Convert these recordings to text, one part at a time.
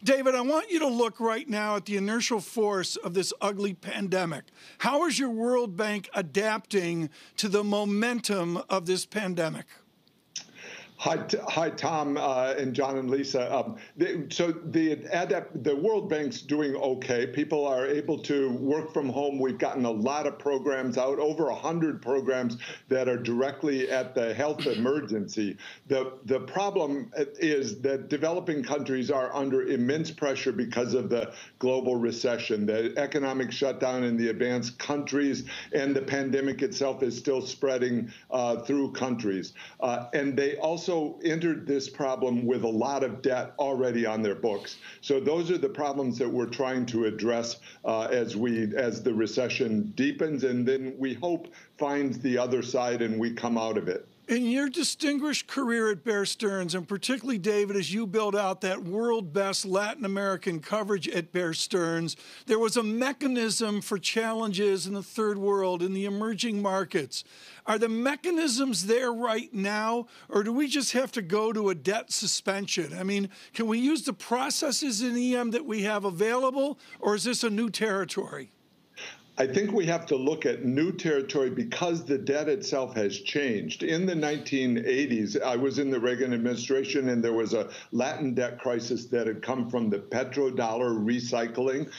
David, I want you to look right now at the inertial force of this ugly pandemic. How is your World Bank adapting to the momentum of this pandemic? Hi, Tom and John and Lisa. The World Bank's doing okay. People are able to work from home. We've gotten a lot of programs out, over 100 programs that are directly at the health emergency. The problem is that developing countries are under immense pressure because of the global recession, the economic shutdown in the advanced countries, and the pandemic itself is still spreading through countries. And they also entered this problem with a lot of debt already on their books. So those are the problems that we're trying to address as the recession deepens, and then we hope finds the other side and we come out of it. In your distinguished career at Bear Stearns, and particularly, David, as you build out that world-best Latin American coverage at Bear Stearns, there was a mechanism for challenges in the third world, in the emerging markets. Are the mechanisms there right now, or do we just have to go to a debt suspension? I mean, can we use the processes in EM that we have available, or is this a new territory? I think we have to look at new territory because the debt itself has changed. In the 1980s, I was in the Reagan administration, and there was a Latin debt crisis that had come from the petrodollar recycling.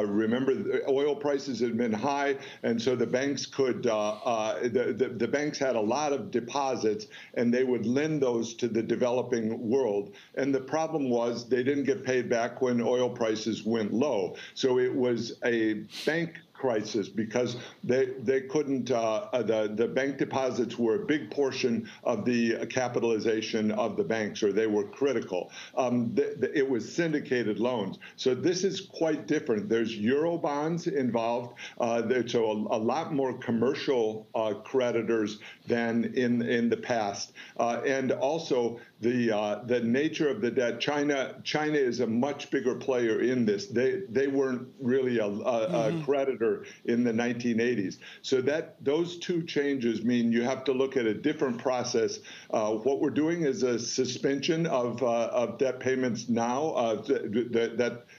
Remember, the oil prices had been high, and so the banks could, the banks had a lot of deposits, and they would lend those to the developing world. And the problem was they didn't get paid back when oil prices went low. So it was a bank crisis because they couldn't, the bank deposits were a big portion of the capitalization of the banks, or they were critical. It was syndicated loans. So this is quite different. There's Euro bonds involved. So a lot more commercial creditors than in the past. And also the nature of the debt. China is a much bigger player in this. They weren't really a creditor in the 1980s. So those two changes mean you have to look at a different process. What we're doing is a suspension of debt payments now.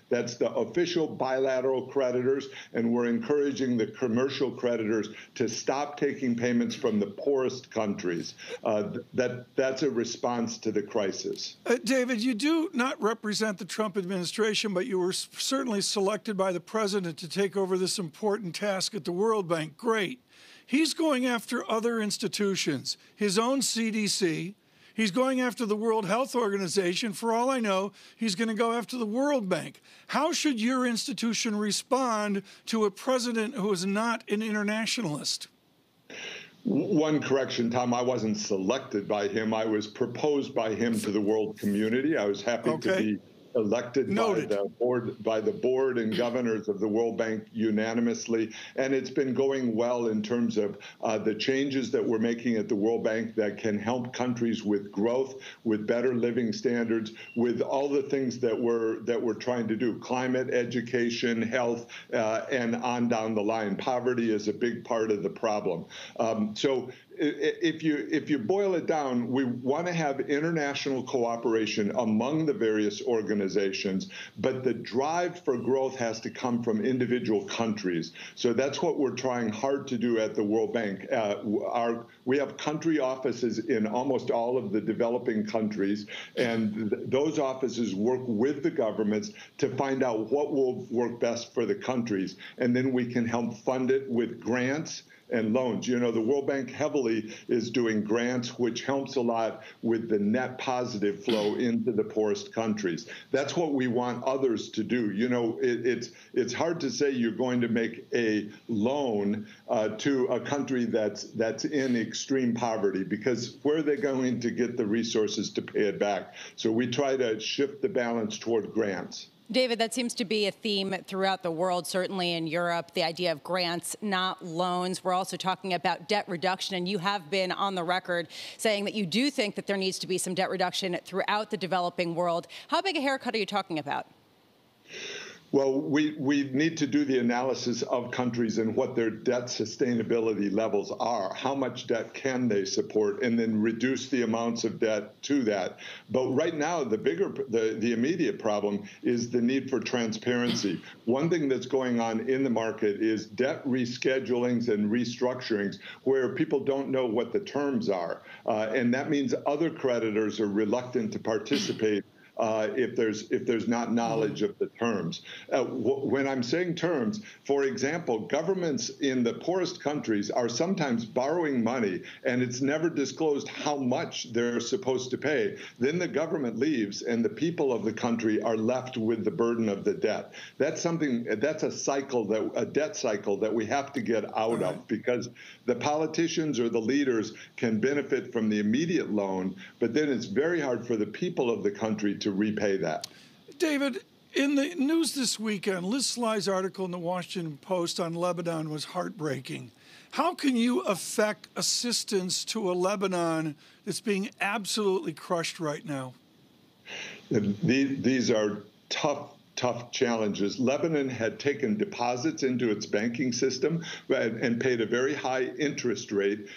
That's the official bilateral creditors, and we're encouraging the commercial creditors to stop taking payments from the poorest countries. That's a response to the crisis. David, you do not represent the Trump administration, but you were certainly selected by the president to take over this important task at the World Bank. Great. He's going after other institutions, his own CDC. He's going after the World Health Organization. For all I know, he's going to go after the World Bank. How should your institution respond to a president who is not an internationalist? One correction, Tom, I wasn't selected by him. I was proposed by him to the world community. I was happy to be elected by the board and governors of the World Bank unanimously. And it's been going well in terms of the changes that we're making at the World Bank that can help countries with growth, with better living standards, with all the things that we're trying to do: climate, education, health, and on down the line. Poverty is a big part of the problem. So if you boil it down, we want to have international cooperation among the various organizations, but the drive for growth has to come from individual countries. So that's what we're trying hard to do at the World Bank. We have country offices in almost all of the developing countries, and those offices work with the governments to find out what will work best for the countries, and then we can help fund it with grants and loans. You know, the World Bank heavily is doing grants, which helps a lot with the net positive flow into the poorest countries. That's what we want others to do. You know, it's hard to say you're going to make a loan to a country that's in extreme poverty, because where are they going to get the resources to pay it back? So we try to shift the balance toward grants. David, that seems to be a theme throughout the world, certainly in Europe, the idea of grants, not loans. We're also talking about debt reduction, and you have been on the record saying that you do think that there needs to be some debt reduction throughout the developing world. How big a haircut are you talking about? Well, we need to do the analysis of countries and what their debt sustainability levels are. How much debt can they support, and then reduce the amounts of debt to that. But right now, the immediate problem is the need for transparency. One thing that's going on in the market is debt reschedulings and restructurings where people don't know what the terms are. And that means other creditors are reluctant to participate if there's not knowledge of the terms. When I'm saying terms, for example, governments in the poorest countries are sometimes borrowing money, and it's never disclosed how much they're supposed to pay. Then the government leaves, and the people of the country are left with the burden of the debt. That's a cycle, a debt cycle that we have to get out of, because the politicians or the leaders can benefit from the immediate loan, but then it's very hard for the people of the country to repay that. David, in the news this weekend, Liz Sly's article in the Washington Post on Lebanon was heartbreaking. How can you affect assistance to a Lebanon that's being absolutely crushed right now? These are tough challenges. Lebanon had taken deposits into its banking system and paid a very high interest rate.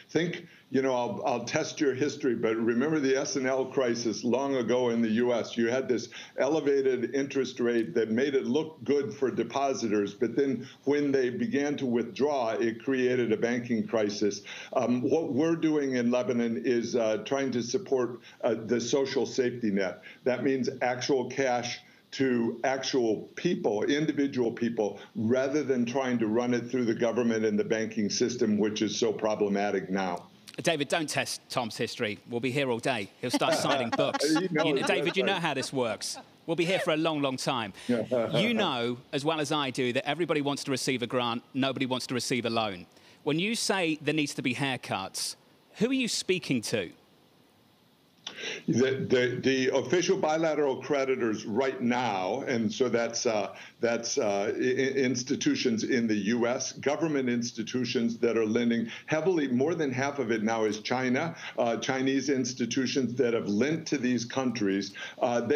I'll test your history, but remember the S&L crisis long ago in the U.S. You had this elevated interest rate that made it look good for depositors, but then when they began to withdraw, it created a banking crisis. What we're doing in Lebanon is trying to support the social safety net. That means actual cash to actual people, individual people, rather than trying to run it through the government and the banking system, which is so problematic now. David, don't test Tom's history. We'll be here all day. He'll start signing books. David, you know how this works. We'll be here for a long, long time. You know, as well as I do, that everybody wants to receive a grant, nobody wants to receive a loan. When you say there needs to be haircuts, who are you speaking to? The official bilateral creditors right now, and so that's institutions in the U.S., government institutions that are lending heavily. More than half of it now is China, Chinese institutions that have lent to these countries. What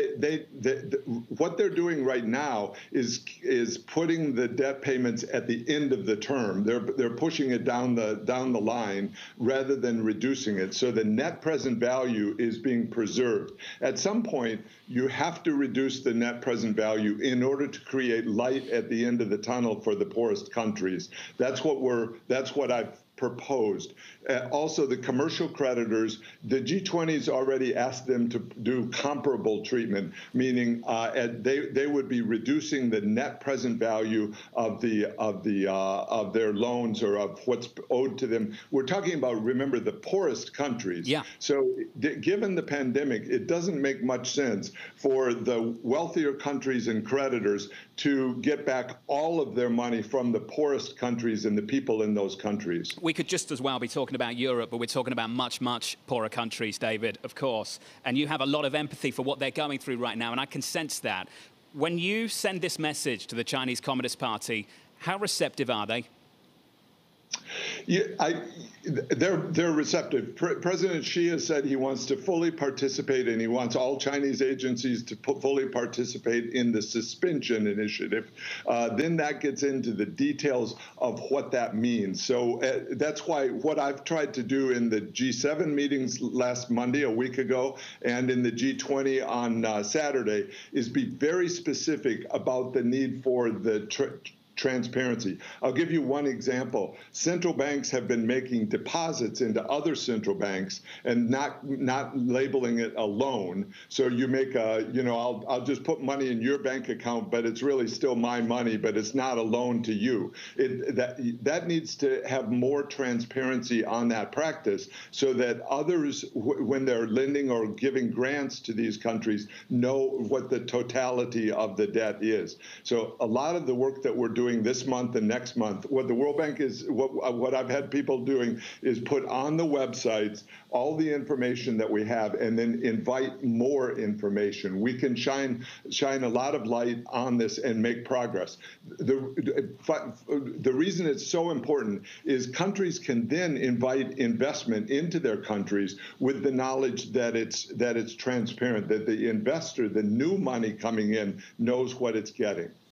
they're doing right now is putting the debt payments at the end of the term. They're pushing it down the line rather than reducing it. So the net present value is being preserved. At some point, you have to reduce the net present value in order to create light at the end of the tunnel for the poorest countries. That's what I've proposed. Also, the commercial creditors, the G20's already asked them to do comparable treatment, meaning they would be reducing the net present value of their loans or of what's owed to them. We're talking about, remember, the poorest countries. Yeah. So given the pandemic, it doesn't make much sense for the wealthier countries and creditors to get back all of their money from the poorest countries and the people in those countries. We could just as well be talking about Europe, but we're talking about much, much poorer countries, David, of course. And you have a lot of empathy for what they're going through right now, and I can sense that. When you send this message to the Chinese Communist Party, how receptive are they? Yeah, they're receptive. President Xi has said he wants to fully participate, and he wants all Chinese agencies to fully participate in the suspension initiative. Then that gets into the details of what that means. So that's why what I've tried to do in the G7 meetings last Monday, a week ago, and in the G20 on Saturday, is be very specific about the need for the transparency. I'll give you one example. Central banks have been making deposits into other central banks and not labeling it a loan. So you make I'll just put money in your bank account, but it's really still my money, but it's not a loan to you. That needs to have more transparency on that practice so that others, when they're lending or giving grants to these countries, know what the totality of the debt is. So a lot of the work that we're doing this month and next month, what the World Bank is, what I've had people doing is put on the websites all the information that we have and then invite more information. We can shine a lot of light on this and make progress. The reason it's so important is countries can then invite investment into their countries with the knowledge that it's transparent, that the investor, the new money coming in, knows what it's getting.